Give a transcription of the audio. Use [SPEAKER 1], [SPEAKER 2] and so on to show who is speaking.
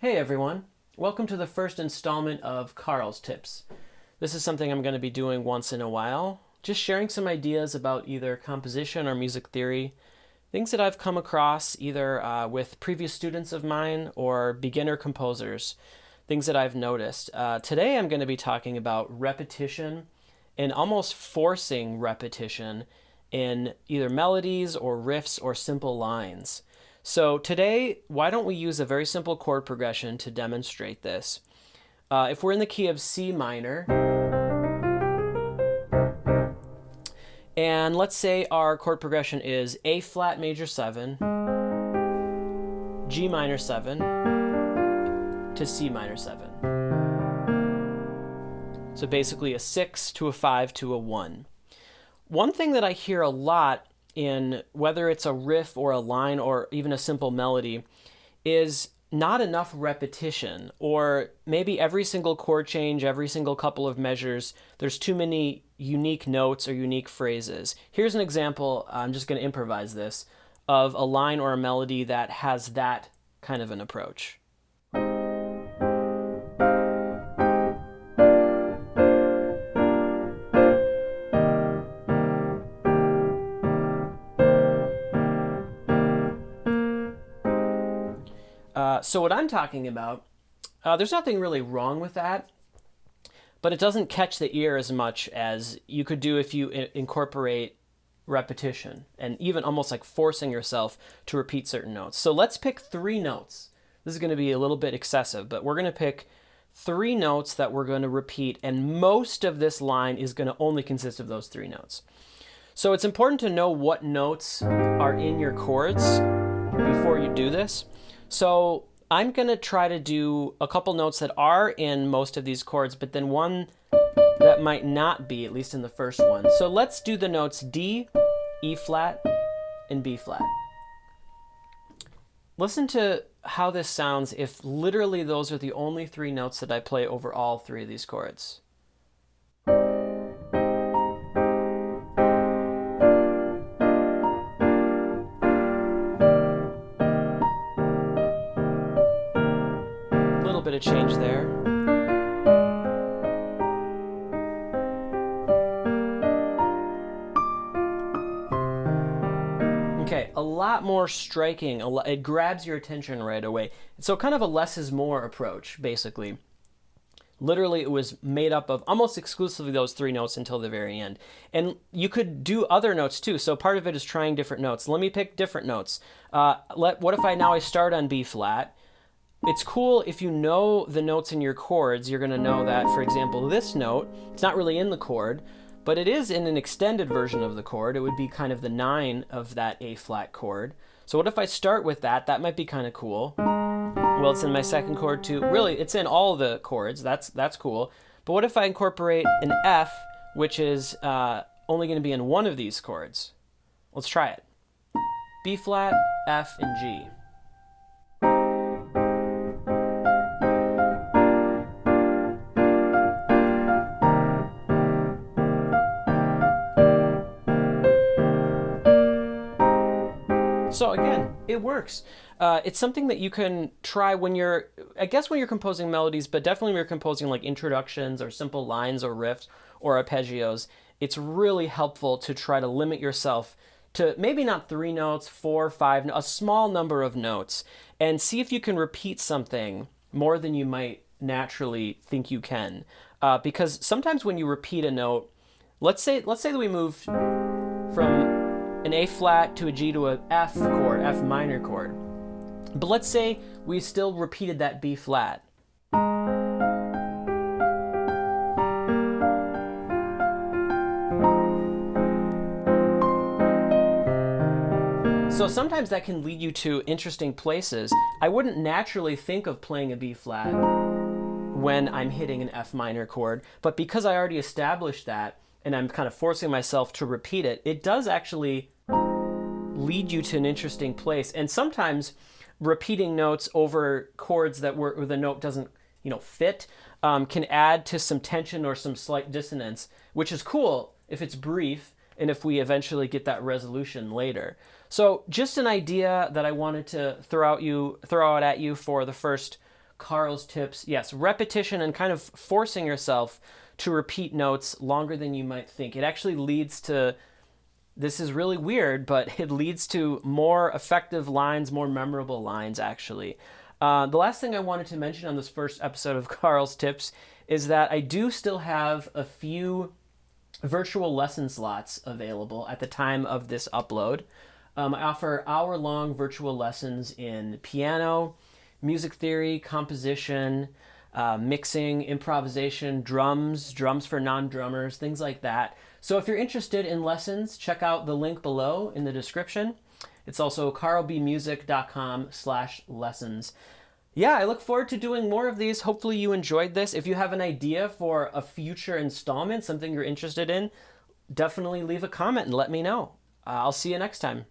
[SPEAKER 1] Hey everyone, welcome to the first installment of Karl's Tips. This is something I'm going to be doing once in a while, just sharing some ideas about either composition or music theory, things that I've come across either with previous students of mine or beginner composers, things that I've noticed. Today I'm going to be talking about repetition and almost forcing repetition in either melodies or riffs or simple lines. So today, why don't we use a very simple chord progression to demonstrate this? If we're in the key of C minor, and let's say our chord progression is A flat major 7, G minor 7, to C minor 7. So basically a 6 to a 5 to a 1. One thing that I hear a lot in whether it's a riff or a line or even a simple melody is not enough repetition, or maybe every single chord change, every single couple of measures, there's too many unique notes or unique phrases. Here's an example, I'm just going to improvise this, of a line or a melody that has that kind of an approach. So what I'm talking about, there's nothing really wrong with that, but it doesn't catch the ear as much as you could do if you incorporate repetition and even almost like forcing yourself to repeat certain notes. So let's pick 3 notes. This is going to be a little bit excessive, but we're going to pick 3 notes that we're going to repeat, and most of this line is going to only consist of those 3 notes. So it's important to know what notes are in your chords before you do this. So I'm going to try to do a couple notes that are in most of these chords, but then one that might not be, at least in the first one. So let's do the notes D, E flat, and B flat. Listen to how this sounds if literally those are the only 3 notes that I play over all 3 of these chords. Bit of change there. Okay, a lot more striking. It grabs your attention right away. So kind of a less is more approach, basically. Literally, it was made up of almost exclusively those 3 notes until the very end. And you could do other notes too. So part of it is trying different notes. Let me pick different notes. What if I start on B flat? It's cool if you know the notes in your chords. You're going to know that, for example, this note, it's not really in the chord, but it is in an extended version of the chord. It would be kind of the 9 of that A flat chord. So what if I start with that? That might be kind of cool. Well, it's in my second chord too. Really, it's in all the chords. That's cool. But what if I incorporate an F, which is only going to be in one of these chords? Let's try it. B flat, F, and G. So again, it works. It's something that you can try when you're composing melodies, but definitely when you're composing like introductions or simple lines or riffs or arpeggios. It's really helpful to try to limit yourself to maybe not 3 notes, 4, 5, a small number of notes, and see if you can repeat something more than you might naturally think you can. Because sometimes when you repeat a note, let's say that we moved from an A flat to a G to a F chord, F minor chord. But let's say we still repeated that B flat. So sometimes that can lead you to interesting places. I wouldn't naturally think of playing a B flat when I'm hitting an F minor chord, but because I already established that and I'm kind of forcing myself to repeat it, it does actually lead you to an interesting place. And sometimes repeating notes over chords where the note doesn't fit can add to some tension or some slight dissonance, which is cool if it's brief and if we eventually get that resolution later. So just an idea that I wanted to throw out at you for the first Karl's tips. Yes, repetition and kind of forcing yourself to repeat notes longer than you might think. It actually leads to, this is really weird, but it leads to more effective lines, more memorable lines, actually. The last thing I wanted to mention on this first episode of Karl's Tips is that I do still have a few virtual lesson slots available at the time of this upload. I offer hour-long virtual lessons in piano, music theory, composition, mixing, improvisation, drums for non-drummers, things like that. So if you're interested in lessons, check out the link below in the description. It's also karlbmusic.com/lessons. Yeah, I look forward to doing more of these. Hopefully you enjoyed this. If you have an idea for a future installment, something you're interested in, definitely leave a comment and let me know. I'll see you next time.